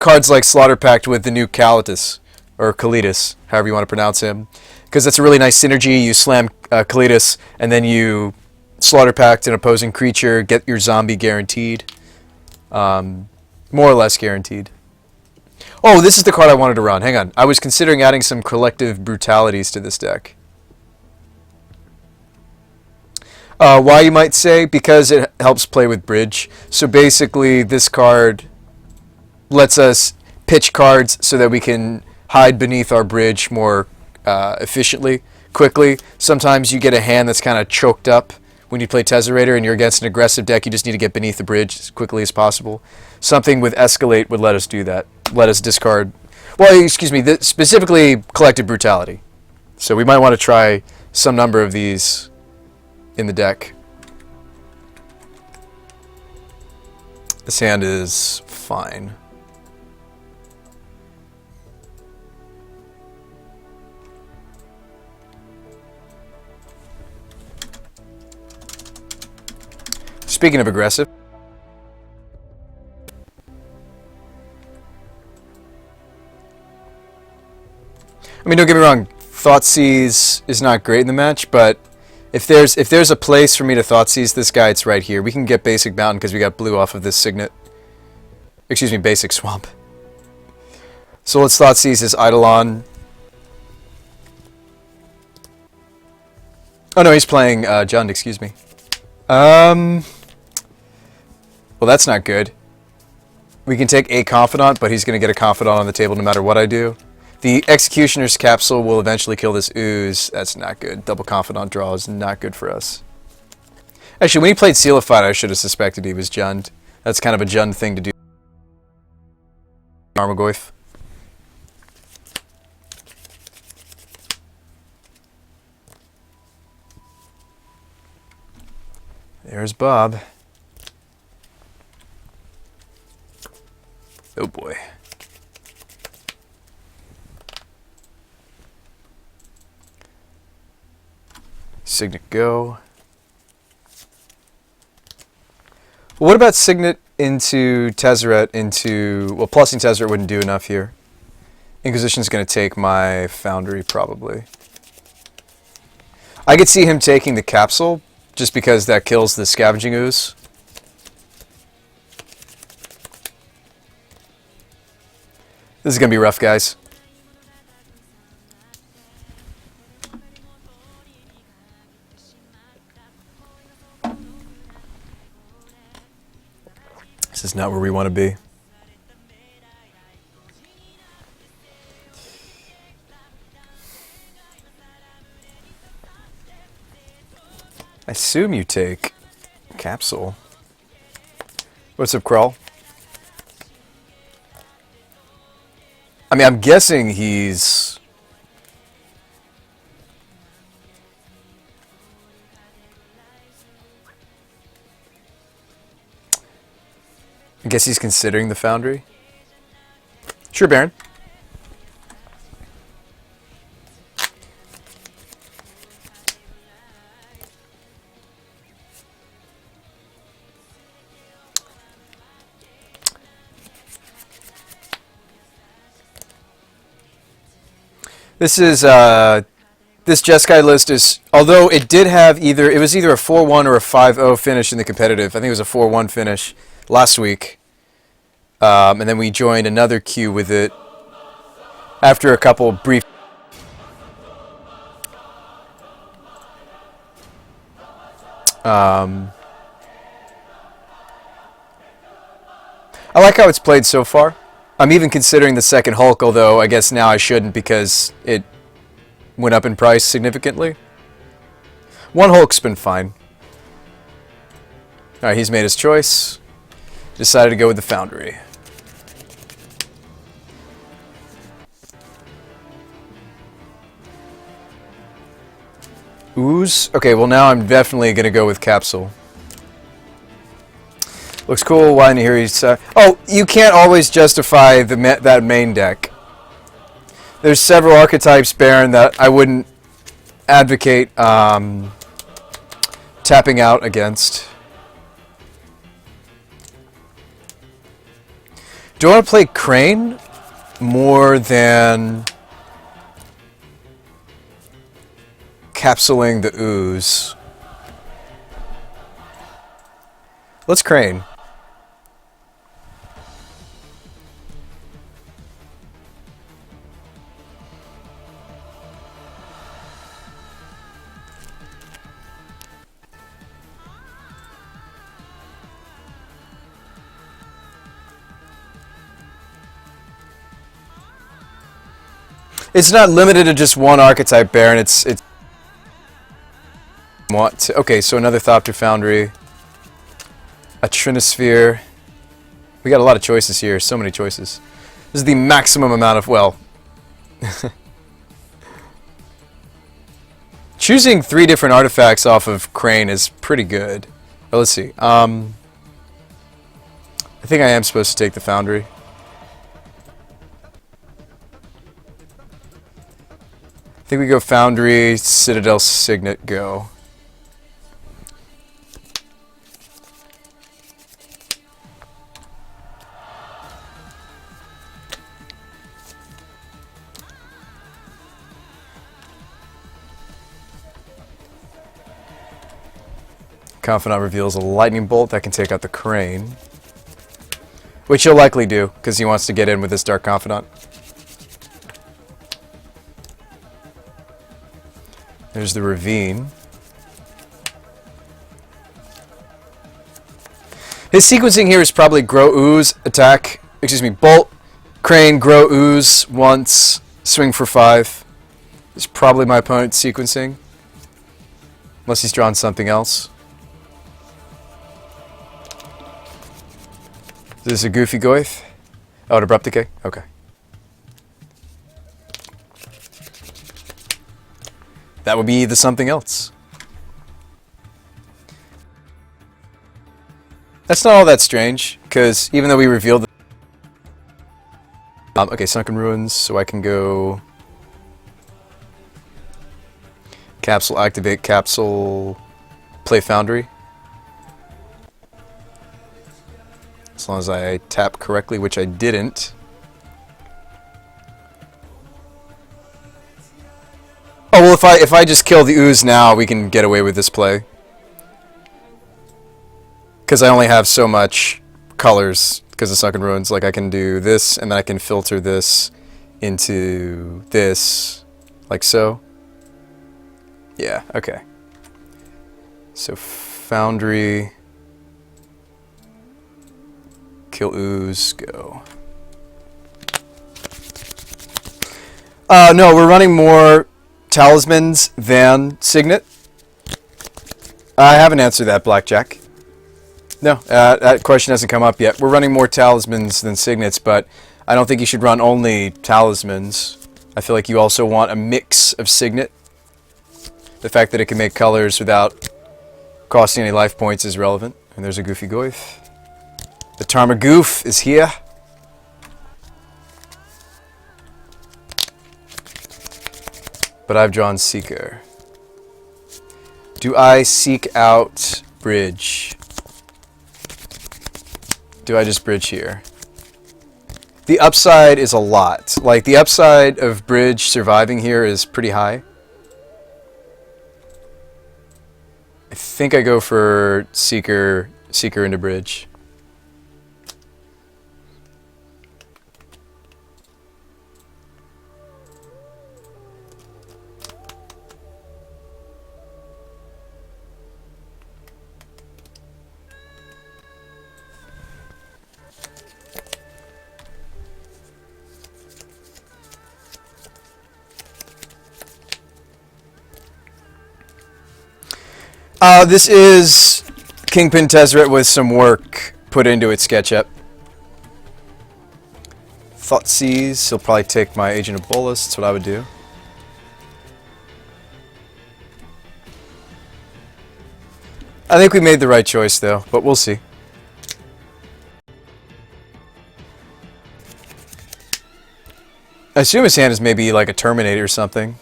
cards like Slaughter Pact with the new Kalitas, or Kalitas, however you want to pronounce him, because that's a really nice synergy. You slam Kalitas, and then you Slaughter Pact an opposing creature, get your zombie guaranteed. More or less guaranteed. Oh, this is the card I wanted to run. Hang on. I was considering adding some collective brutalities to this deck. Why, you might say? Because it helps play with bridge. So basically, this card lets us pitch cards so that we can hide beneath our bridge more efficiently, quickly. Sometimes you get a hand that's kind of choked up when you play Tezzerator and you're against an aggressive deck. You just need to get beneath the bridge as quickly as possible. Something with Escalate would let us do that. Let us discard... Well, excuse me, specifically Collective Brutality. So we might want to try some number of these in the deck. This hand is fine. Speaking of aggressive, I mean, don't get me wrong, Thoughtseize is not great in the match, but if there's a place for me to Thoughtseize this guy, it's right here. We can get basic Mountain because we got blue off of this Signet. Excuse me, basic Swamp. So let's Thoughtseize his Eidolon. Oh no, he's playing Jund, excuse me. Well, that's not good. We can take a Confidant, but he's going to get a Confidant on the table no matter what I do. The Executioner's Capsule will eventually kill this Ooze. That's not good. Double Confidant draw is not good for us. Actually, when he played Sealified, I should have suspected he was Jund. That's kind of a Jund thing to do. Armagoyf. There's Bob. Oh boy. Signet go. Well, what about Signet into Tezzeret into... Well, plussing Tezzeret wouldn't do enough here. Inquisition's going to take my Foundry, probably. I could see him taking the Capsule, just because that kills the Scavenging Ooze. This is going to be rough, guys. This is not where we want to be. I assume you take Capsule. What's up, Krull? I mean, I'm guessing he's... I guess he's considering the Foundry. Sure, Baron. This is this Jeskai list is, although it did have either, it was either a 4-1 or a 5-0 finish in the competitive. I think it was a 4-1 finish last week. And then we joined another queue with it after a couple brief... I like how it's played so far. I'm even considering the second Hulk, although I guess now I shouldn't because it went up in price significantly. One Hulk's been fine. Alright, he's made his choice. Decided to go with the Foundry. Ooze? Okay, well now I'm definitely going to go with Capsule. Looks cool. Why didn't you hear he's... oh, you can't always justify that main deck. There's several archetypes, Baron, that I wouldn't advocate tapping out against. Do I want to play Crane more than capsuling the ooze? Let's Crane. It's not limited to just one archetype, Baron. It's want to, okay, so another Thopter Foundry, a Trinosphere. We got a lot of choices here. So many choices. This is the maximum amount of, well, choosing 3 different artifacts off of Crane is pretty good. But let's see. I think I am supposed to take the Foundry. I think we go Foundry, Citadel, Signet, go. Confidant reveals a lightning bolt that can take out the Crane. Which he'll likely do, because he wants to get in with this Dark Confidant. There's the Ravine. His sequencing here is probably grow ooze, attack, excuse me, bolt, Crane, grow ooze once, swing for 5. It's probably my opponent's sequencing. Unless he's drawn something else. Is this a Goofy Goyf? Oh, an Abrupt Decay? Okay. That would be the something else. That's not all that strange, because even though we revealed the okay, Sunken Ruins, so I can go Capsule, activate Capsule, play Foundry. As long as I tap correctly, which I didn't. Oh, well, if I just kill the ooze now, we can get away with this play. Because I only have so much colors because of Sunken Ruins. Like, I can do this, and then I can filter this into this, like so. Yeah, okay. So, Foundry, kill ooze, go. No, we're running more Talismans than Signet. I haven't answered that, Blackjack. No, that question hasn't come up yet. We're running more Talismans than Signets, but I don't think you should run only Talismans. I feel like you also want a mix of Signet. The fact that it can make colors without costing any life points is relevant. And there's a Goofy Goyf. The Tarmogoyf is here. But I've drawn Seeker. Do I seek out Bridge? Do I just Bridge here? The upside is a lot. Like, the upside of Bridge surviving here is pretty high. I think I go for Seeker into Bridge. This is Kingpin Tezzerator with some work put into it, SketchUp. Thoughtseize, he'll probably take my Agent of Bolus, that's what I would do. I think we made the right choice though, but we'll see. I assume his hand is maybe like a Terminator or something.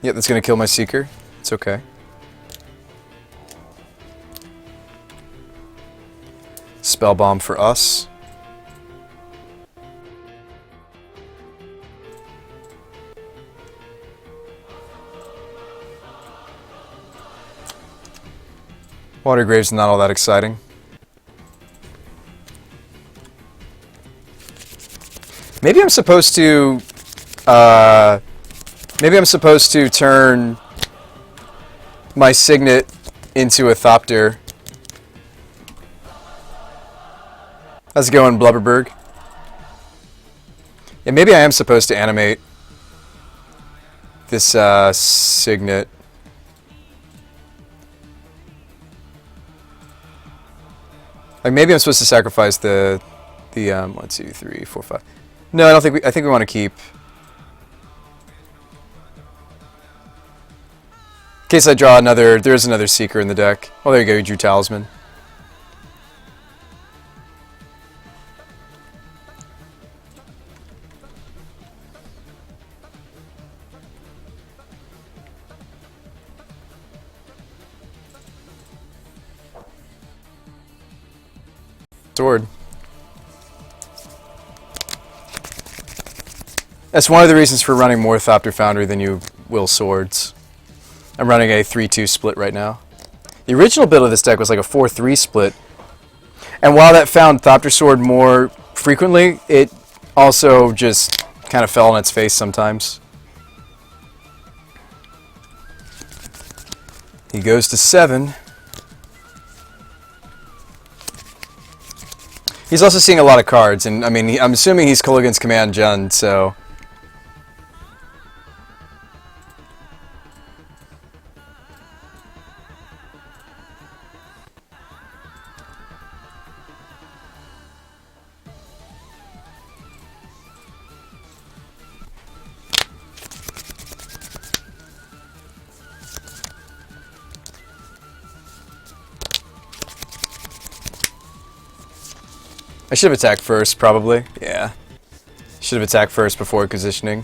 Yep, that's going to kill my Seeker. It's okay. Spell Bomb for us. Water Grave's not all that exciting. Maybe I'm supposed to... maybe I'm supposed to turn my Signet into a Thopter. How's it going, Blubberberg? Yeah, maybe I am supposed to animate this Signet. Like maybe I'm supposed to sacrifice the 1, 2, 3, 4, 5. No, I don't think I think we want to keep. In case I draw another, there's another Seeker in the deck. Oh, there you go, you drew Talisman. Sword. That's one of the reasons for running more Thopter Foundry than you will Swords. I'm running a 3-2 split right now. The original build of this deck was like a 4-3 split. And while that found Thopter Sword more frequently, it also just kind of fell on its face sometimes. He goes to 7. He's also seeing a lot of cards, and I mean, I'm assuming he's Kulligan's Command Jund, so... I should have attacked first, probably. Yeah. Should have attacked first before positioning.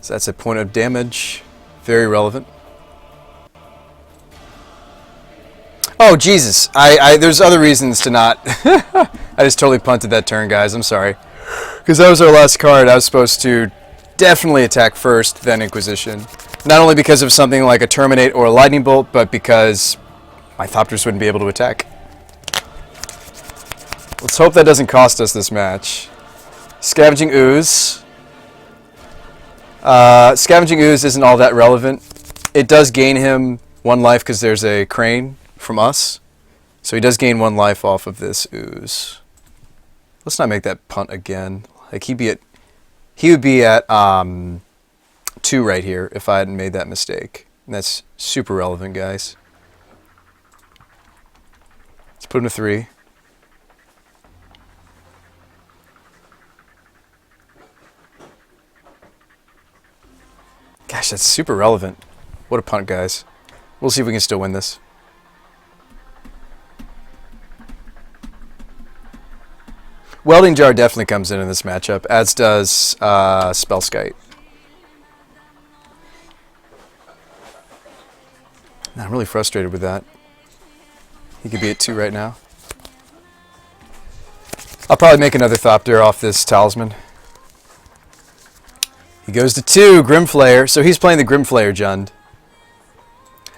So that's a point of damage. Very relevant. Oh, Jesus. There's other reasons to not... I just totally punted that turn, guys. I'm sorry. Because that was our last card. I was supposed to definitely attack first, then Inquisition. Not only because of something like a Terminate or a Lightning Bolt, but because my Thopters wouldn't be able to attack. Let's hope that doesn't cost us this match. Scavenging Ooze. Scavenging Ooze isn't all that relevant. It does gain him 1 life because there's a Crane from us. So he does gain 1 life off of this Ooze. Let's not make that punt again. Like he would be at 2 right here if I hadn't made that mistake. And that's super relevant, guys. Let's put him to 3. Gosh, that's super relevant. What a punt, guys. We'll see if we can still win this. Welding Jar definitely comes in this matchup, as does Spellskite. I'm really frustrated with that. He could be at 2 right now. I'll probably make another Thopter off this Talisman. He goes to 2, Grimflayer. So he's playing the Grimflayer Jund.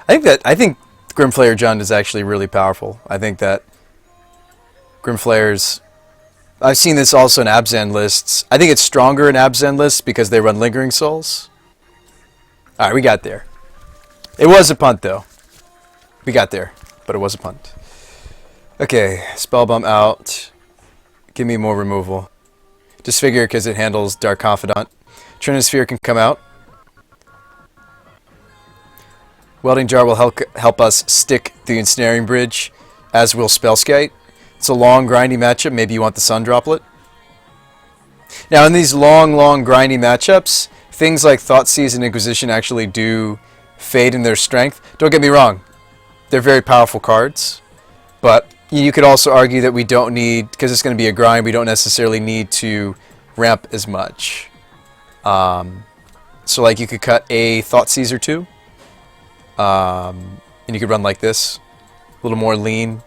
I think Grimflayer Jund is actually really powerful. I think that Grimflayer's... I've seen this also in Abzan lists. I think it's stronger in Abzan lists because they run Lingering Souls. Alright, we got there. It was a punt, though. We got there, but it was a punt. Okay, Spellbomb out. Give me more removal. Disfigure because it handles Dark Confidant. Trinisphere can come out. Welding Jar will help us stick the Ensnaring Bridge, as will Spellskite. It's a long, grindy matchup. Maybe you want the Sun Droplet. Now, in these long, grindy matchups, things like Thoughtseize and Inquisition actually do fade in their strength. Don't get me wrong. They're very powerful cards. But you could also argue that we don't need, because it's going to be a grind, we don't necessarily need to ramp as much. So like you could cut a Thoughtseize or 2. And you could run like this. A little more lean.